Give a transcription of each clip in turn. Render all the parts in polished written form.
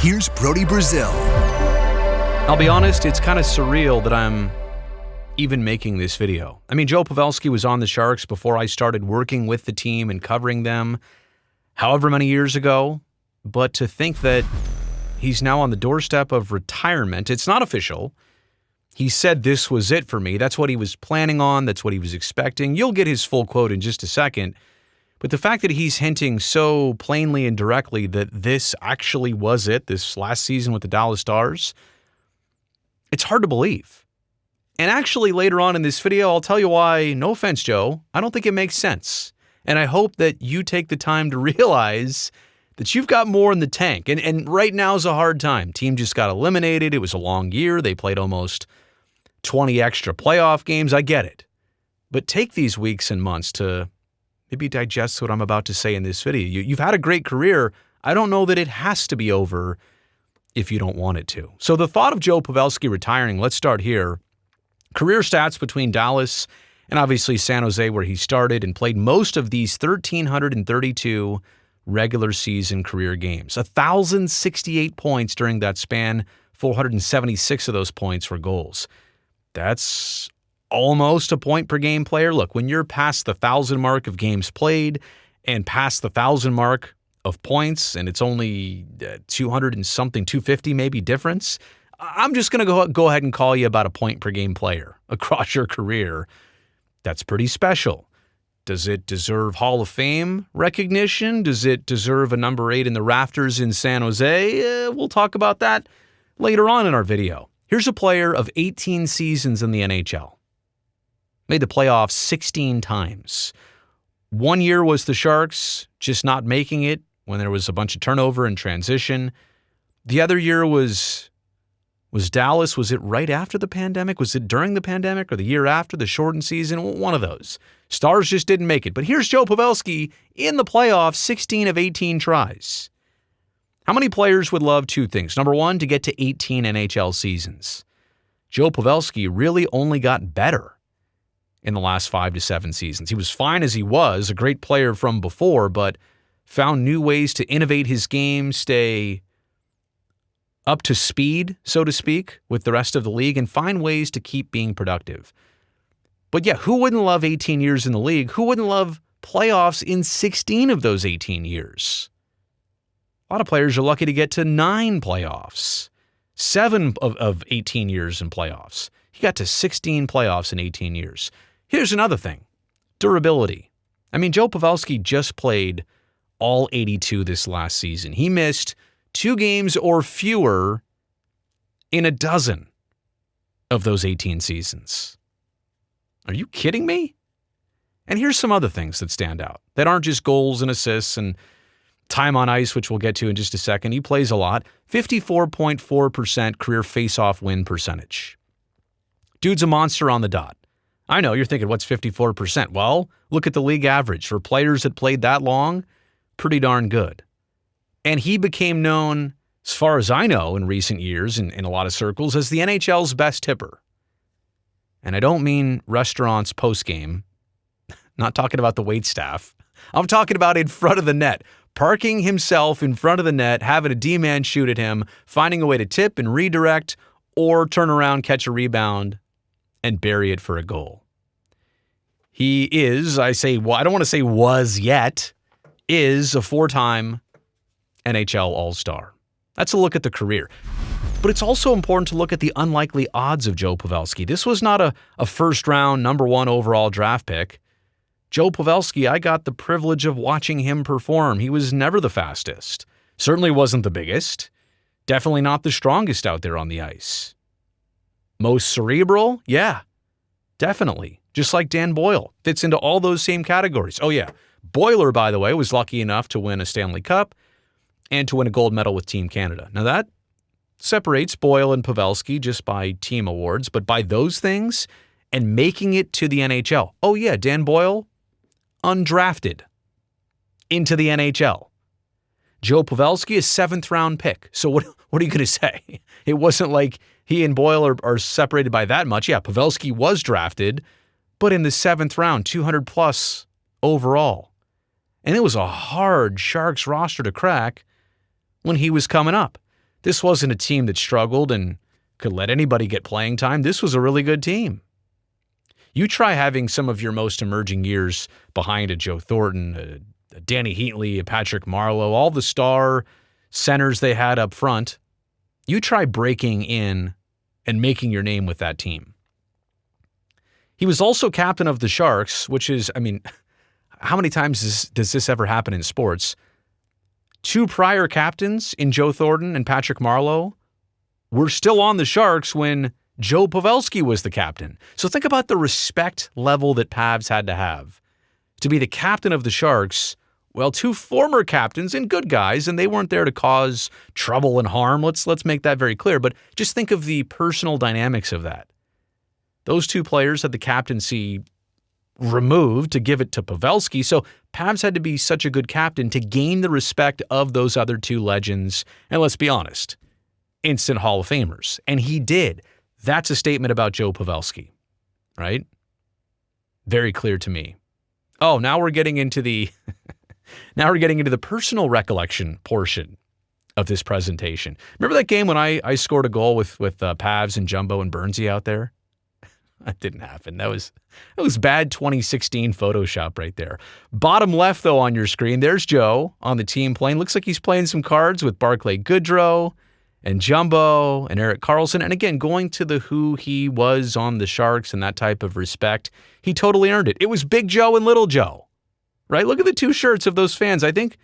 Here's Brody Brazil. I'll be honest, it's kind of surreal that I'm even making this video. I mean, Joe Pavelski was on the Sharks before I started working with the team and covering them however many years ago. But to think that he's now on the doorstep of retirement, it's not official. He said this was it for me. That's what he was planning on. That's what he was expecting. You'll get his full quote in just a second. But the fact that he's hinting so plainly and directly that this actually was it, this last season with the Dallas Stars, it's hard to believe. And actually, later on in this video, I'll tell you why, no offense, Joe, I don't think it makes sense. And I hope that you take the time to realize that you've got more in the tank. And right now is a hard time. Team just got eliminated. It was a long year. They played almost 20 extra playoff games. I get it. But take these weeks and months to maybe digest what I'm about to say in this video. You've had a great career. I don't know that it has to be over if you don't want it to. So the thought of Joe Pavelski retiring, let's start here. Career stats between Dallas and obviously San Jose, where he started and played most of these 1,332 regular season career games. 1,068 points during that span. 476 of those points were goals. That's almost a point per game player. Look, when you're past the 1,000 mark of games played and past the 1,000 mark of points, and it's only 200 and something, 250 maybe difference, I'm just going to go ahead and call you about a point per game player across your career. That's pretty special. Does it deserve Hall of Fame recognition? Does it deserve a number 8 in the rafters in San Jose? We'll talk about that later on in our video. Here's a player of 18 seasons in the NHL. Made the playoffs 16 times. 1 year was the Sharks, just not making it when there was a bunch of turnover and transition. The other year was Dallas. Was it right after the pandemic? Was it during the pandemic or the year after the shortened season? One of those. Stars just didn't make it. But here's Joe Pavelski in the playoffs, 16 of 18 tries. How many players would love two things? Number one, to get to 18 NHL seasons. Joe Pavelski really only got better in the last 5 to 7 seasons. He was fine as he was, a great player from before, but found new ways to innovate his game, stay up to speed, so to speak, with the rest of the league, and find ways to keep being productive. But yeah, who wouldn't love 18 years in the league? Who wouldn't love playoffs in 16 of those 18 years? A lot of players are lucky to get to 9 playoffs, 7 of 18 years in playoffs. He got to 16 playoffs in 18 years. Here's another thing, durability. I mean, Joe Pavelski just played all 82 this last season. He missed 2 games or fewer in a dozen of those 18 seasons. Are you kidding me? And here's some other things that stand out that aren't just goals and assists and time on ice, which we'll get to in just a second. He plays a lot. 54.4% career face-off win percentage. Dude's a monster on the dot. I know, you're thinking, what's 54%? Well, look at the league average. For players that played that long, pretty darn good. And he became known, as far as I know, in recent years, in a lot of circles, as the NHL's best tipper. And I don't mean restaurants post-game. Not talking about the waitstaff. I'm talking about in front of the net. Parking himself in front of the net, having a D-man shoot at him, finding a way to tip and redirect, or turn around, catch a rebound, and bury it for a goal. He is, I don't want to say was yet, is a 4-time NHL All-Star. That's a look at the career. But it's also important to look at the unlikely odds of Joe Pavelski. This was not a first-round, number 1 overall draft pick. Joe Pavelski, I got the privilege of watching him perform. He was never the fastest. Certainly wasn't the biggest. Definitely not the strongest out there on the ice. Most cerebral? Yeah, definitely. Just like Dan Boyle. Fits into all those same categories. Oh yeah, Boiler, by the way, was lucky enough to win a Stanley Cup and to win a gold medal with Team Canada. Now that separates Boyle and Pavelski just by team awards, but by those things and making it to the NHL. Oh yeah, Dan Boyle, undrafted into the NHL. Joe Pavelski, a 7th round pick. So what are you going to say? It wasn't like he and Boyle are separated by that much. Yeah, Pavelski was drafted, but in the 7th round, 200 plus overall. And it was a hard Sharks roster to crack when he was coming up. This wasn't a team that struggled and could let anybody get playing time. This was a really good team. You try having some of your most emerging years behind a Joe Thornton, a Danny Heatley, a Patrick Marleau, all the star centers they had up front. You try breaking in and making your name with that team. He was also captain of the Sharks, which is, how many times does this ever happen in sports? 2 prior captains in Joe Thornton and Patrick Marleau were still on the Sharks when Joe Pavelski was the captain. So think about the respect level that Pavs had to have to be the captain of the Sharks. Well, 2 former captains and good guys, and they weren't there to cause trouble and harm. Let's make that very clear. But just think of the personal dynamics of that. Those 2 players had the captaincy removed to give it to Pavelski. So Pavs had to be such a good captain to gain the respect of those other 2 legends. And let's be honest, instant Hall of Famers. And he did. That's a statement about Joe Pavelski, right? Very clear to me. Oh, now we're getting into the personal recollection portion of this presentation. Remember that game when I scored a goal with Pavs and Jumbo and Bernsey out there? That didn't happen. That was bad 2016 Photoshop right there. Bottom left, though, on your screen, there's Joe on the team playing. Looks like he's playing some cards with Barclay Goodrow and Jumbo and Erik Karlsson. And again, going to the who he was on the Sharks and that type of respect, he totally earned it. It was Big Joe and Little Joe, right? Look at the 2 shirts of those fans. I think,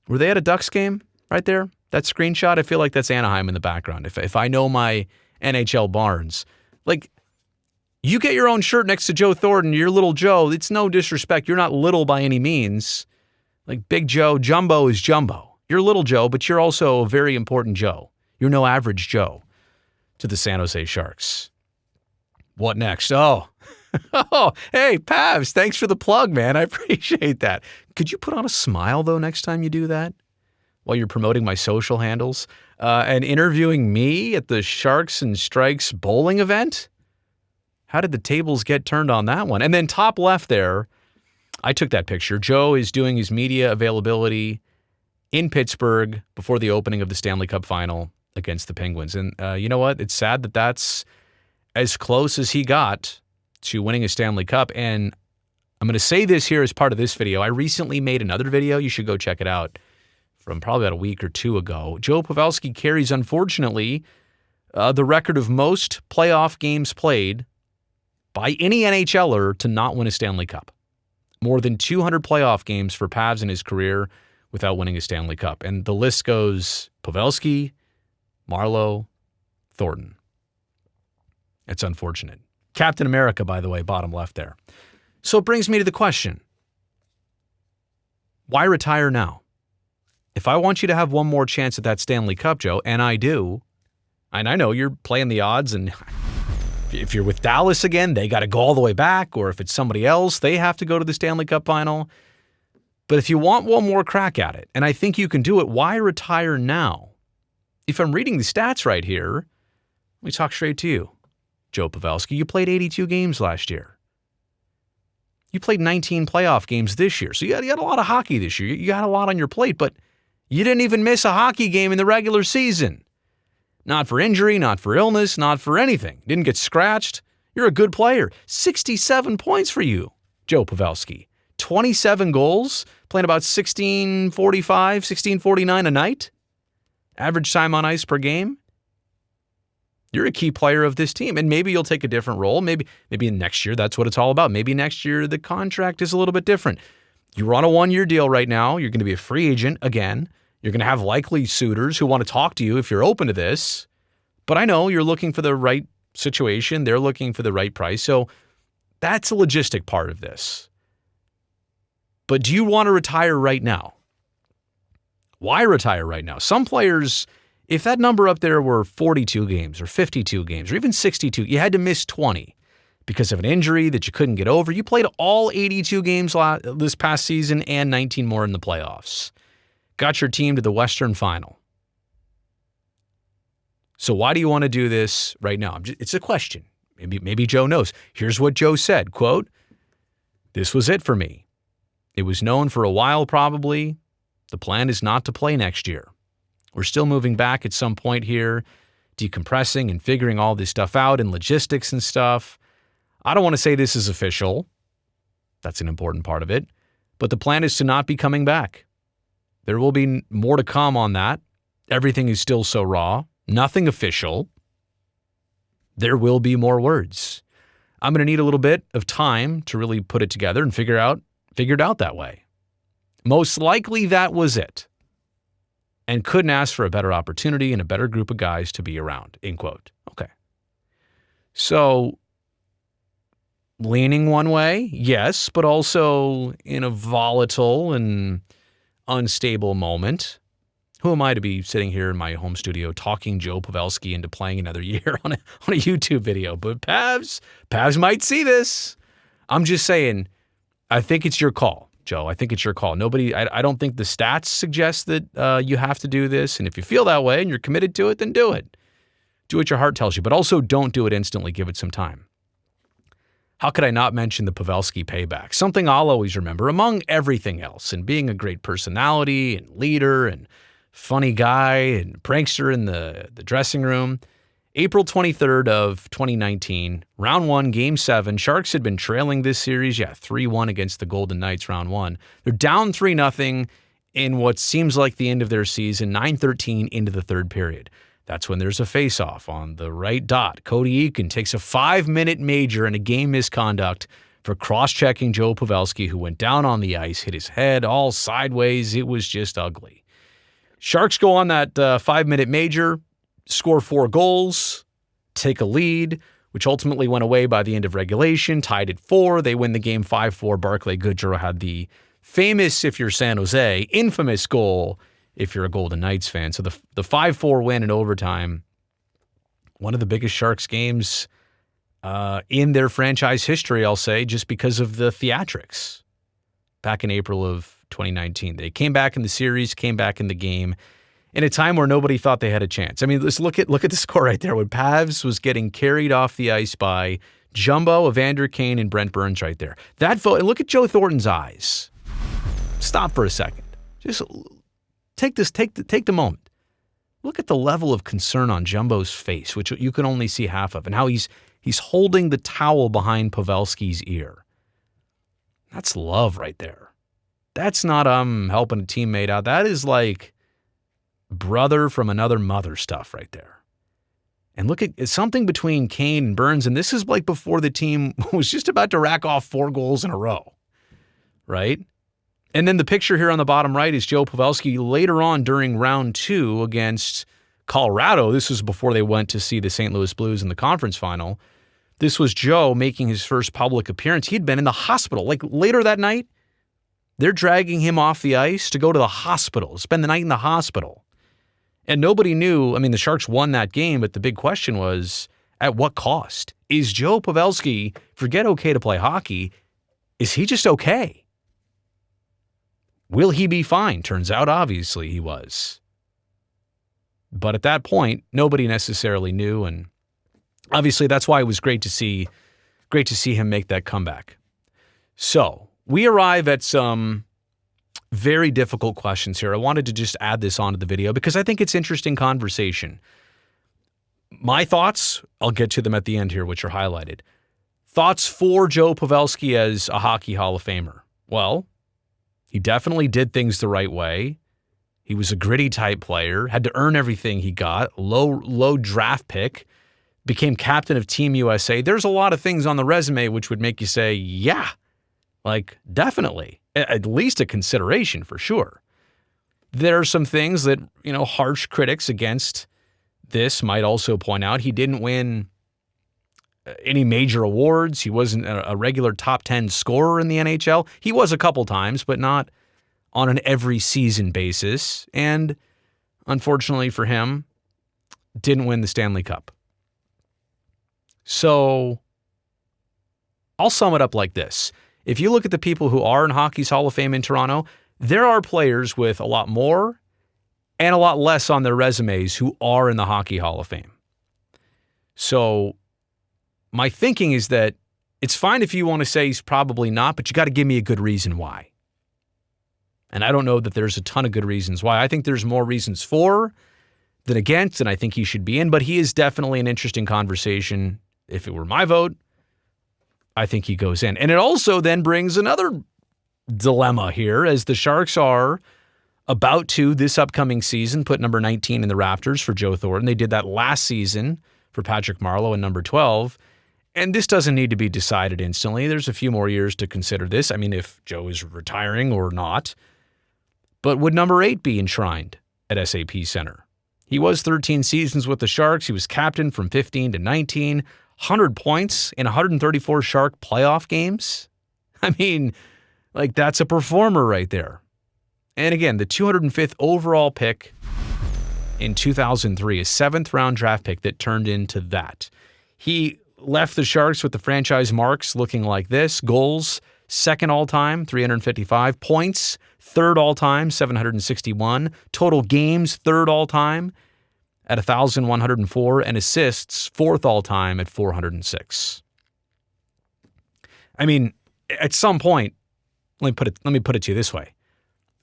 were they at a Ducks game right there? That screenshot, I feel like that's Anaheim in the background. If I know my NHL Barnes, like, you get your own shirt next to Joe Thornton, you're Little Joe. It's no disrespect. You're not little by any means. Like Big Joe, Jumbo is Jumbo. You're Little Joe, but you're also a very important Joe. You're no average Joe to the San Jose Sharks. What next? Oh, hey, Pavs, thanks for the plug, man. I appreciate that. Could you put on a smile, though, next time you do that while you're promoting my social handles and interviewing me at the Sharks and Strikes bowling event? How did the tables get turned on that one? And then top left there, I took that picture. Joe is doing his media availability in Pittsburgh before the opening of the Stanley Cup final against the Penguins. And you know what? It's sad that that's as close as he got to winning a Stanley Cup. And I'm going to say this here as part of this video. I recently made another video. You should go check it out from probably about a week or 2 ago. Joe Pavelski carries, unfortunately, the record of most playoff games played by any NHLer to not win a Stanley Cup. More than 200 playoff games for Pavs in his career without winning a Stanley Cup. And the list goes Pavelski, Marleau, Thornton. It's unfortunate. Captain America, by the way, bottom left there. So it brings me to the question, why retire now? If I want you to have one more chance at that Stanley Cup, Joe, and I do, and I know you're playing the odds, and if you're with Dallas again, they got to go all the way back, or if it's somebody else, they have to go to the Stanley Cup final. But if you want one more crack at it, and I think you can do it, why retire now? If I'm reading the stats right here, let me talk straight to you, Joe Pavelski. You played 82 games last year. You played 19 playoff games this year. So you had a lot of hockey this year. You got a lot on your plate, but you didn't even miss a hockey game in the regular season. Not for injury, not for illness, not for anything. Didn't get scratched. You're a good player. 67 points for you, Joe Pavelski. 27 goals, playing about 16:45, 16:49 a night. Average time on ice per game. You're a key player of this team, and maybe you'll take a different role. Maybe next year that's what it's all about. Maybe next year the contract is a little bit different. You're on a 1-year deal right now. You're going to be a free agent again. You're going to have likely suitors who want to talk to you if you're open to this. But I know you're looking for the right situation. They're looking for the right price. So that's a logistic part of this. But do you want to retire right now? Why retire right now? Some players, if that number up there were 42 games or 52 games or even 62, you had to miss 20 because of an injury that you couldn't get over. You played all 82 games this past season and 19 more in the playoffs. Got your team to the Western Final. So why do you want to do this right now? It's a question. Maybe Joe knows. Here's what Joe said, quote, "This was it for me. It was known for a while probably. The plan is not to play next year. We're still moving back at some point here, decompressing and figuring all this stuff out and logistics and stuff. I don't want to say this is official. That's an important part of it. But the plan is to not be coming back. There will be more to come on that. Everything is still so raw. Nothing official. There will be more words. I'm going to need a little bit of time to really put it together and figure it out that way. Most likely that was it. And couldn't ask for a better opportunity and a better group of guys to be around, end quote. Okay. So, leaning one way, yes, but also in a volatile and unstable moment. Who am I to be sitting here in my home studio talking Joe Pavelski into playing another year on a YouTube video? But Pavs might see this. I'm just saying, I think it's your call, Joe. I think it's your call. I don't think the stats suggest that you have to do this. And if you feel that way and you're committed to it, then do it. Do what your heart tells you. But also don't do it instantly. Give it some time. How could I not mention the Pavelski Payback? Something I'll always remember among everything else, and being a great personality and leader and funny guy and prankster in the dressing room. April 23rd of 2019, round 1, game 7. Sharks had been trailing this series, 3-1 against the Golden Knights round 1. They're down 3-0 in what seems like the end of their season, 9:13 into the third period. That's when there's a face-off on the right dot. Cody Eakin takes a 5-minute major and a game misconduct for cross-checking Joe Pavelski, who went down on the ice, hit his head all sideways. It was just ugly. Sharks go on that 5-minute major, score 4 goals, take a lead, which ultimately went away by the end of regulation, tied at 4. They win the game 5-4. Barclay Goodrow had the famous, if you're San Jose, infamous goal if you're a Golden Knights fan. So the 5-4 win in overtime, one of the biggest Sharks games in their franchise history, I'll say, just because of the theatrics. Back in April of 2019, they came back in the series, came back in the game, in a time where nobody thought they had a chance. I mean, let's look at the score right there. When Pavs was getting carried off the ice by Jumbo, Evander Kane, and Brent Burns right there. That vote, and look at Joe Thornton's eyes. Stop for a second. Just take the moment. Look at the level of concern on Jumbo's face, which you can only see half of, and how he's holding the towel behind Pavelski's ear. That's love right there. That's not helping a teammate out. That is like brother from another mother stuff right there. And look at something between Kane and Burns, and this is like before the team was just about to rack off 4 goals in a row, right? And then the picture here on the bottom right is Joe Pavelski later on during round 2 against Colorado. This was before they went to see the St. Louis Blues in the conference final. This was Joe making his first public appearance. He'd been in the hospital. Like later that night, they're dragging him off the ice to go to the hospital, spend the night in the hospital. And nobody knew. I mean, the Sharks won that game, but the big question was, at what cost? Is Joe Pavelski, forget okay to play hockey, is he just okay? Will he be fine? Turns out, obviously, he was. But at that point, nobody necessarily knew, and obviously that's why it was great to see him make that comeback. So, we arrive at some very difficult questions here. I wanted to just add this onto the video because I think it's interesting conversation. My thoughts, I'll get to them at the end here, which are highlighted. Thoughts for Joe Pavelski as a Hockey Hall of Famer. Well, he definitely did things the right way. He was a gritty type player, had to earn everything he got, low draft pick, became captain of Team USA. There's a lot of things on the resume which would make you say, yeah, like definitely, at least a consideration for sure. There are some things that, harsh critics against this might also point out. He didn't win any major awards. He wasn't a regular top 10 scorer in the NHL. He was a couple times, but not on an every season basis. And unfortunately for him, didn't win the Stanley Cup. So I'll sum it up like this. If you look at the people who are in Hockey's Hall of Fame in Toronto, there are players with a lot more and a lot less on their resumes who are in the Hockey Hall of Fame. So my thinking is that it's fine if you want to say he's probably not, but you got to give me a good reason why. And I don't know that there's a ton of good reasons why. I think there's more reasons for than against, and I think he should be in, but he is definitely an interesting conversation. If it were my vote, I think he goes in. And it also then brings another dilemma here, as the Sharks are about to, this upcoming season, put number 19 in the rafters for Joe Thornton. They did that last season for Patrick Marleau in number 12. And this doesn't need to be decided instantly. There's a few more years to consider this. I mean, if Joe is retiring or not. But would number 8 be enshrined at SAP Center? He was 13 seasons with the Sharks. He was captain from 15 to 19, 100 points in 134 Shark playoff games. I mean, like, that's a performer right there. And again, the 205th overall pick in 2003, a 7th-round draft pick that turned into that. He left the Sharks with the franchise marks looking like this. Goals, 2nd all-time, 355. Points, 3rd all-time, 761. Total games, 3rd all-time at 1,104. And assists, 4th all-time at 406. I mean, at some point, let me put it to you this way.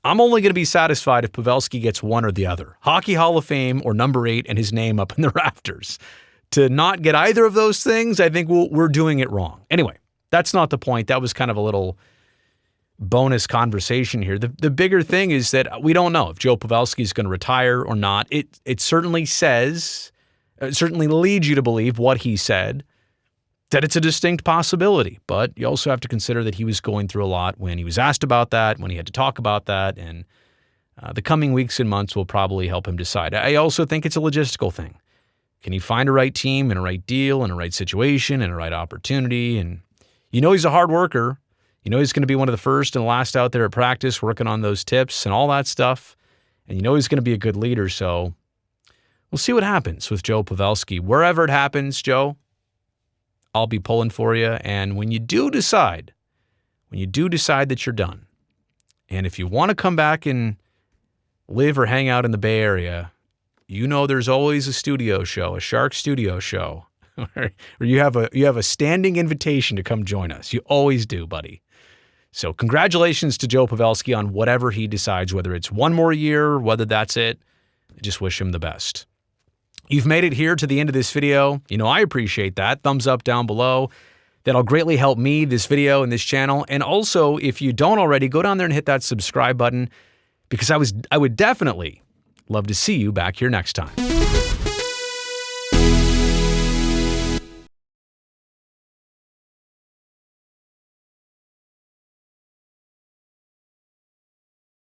I'm only going to be satisfied if Pavelski gets one or the other. Hockey Hall of Fame or number 8 and his name up in the rafters. To not get either of those things, I think we're doing it wrong. Anyway, that's not the point. That was kind of a little bonus conversation here. The bigger thing is that we don't know if Joe Pavelski is going to retire or not. It certainly says, it certainly leads you to believe what he said, that it's a distinct possibility. But you also have to consider that he was going through a lot when he was asked about that, when he had to talk about that, and the coming weeks and months will probably help him decide. I also think it's a logistical thing. Can he find a right team and a right deal and a right situation and a right opportunity? And you know he's a hard worker. You know he's going to be one of the first and last out there at practice working on those tips and all that stuff. And you know he's going to be a good leader. So we'll see what happens with Joe Pavelski. Wherever it happens, Joe, I'll be pulling for you. And when you do decide that you're done, and if you want to come back and live or hang out in the Bay Area, you know there's always a studio show, a Shark studio show, where you have a standing invitation to come join us. You always do, buddy. So congratulations to Joe Pavelski on whatever he decides, whether it's one more year, whether that's it. I just wish him the best. You've made it here to the end of this video. You know, I appreciate that. Thumbs up down below. That'll greatly help me, this video, and this channel. And also, if you don't already, go down there and hit that subscribe button, because I would definitely love to see you back here next time.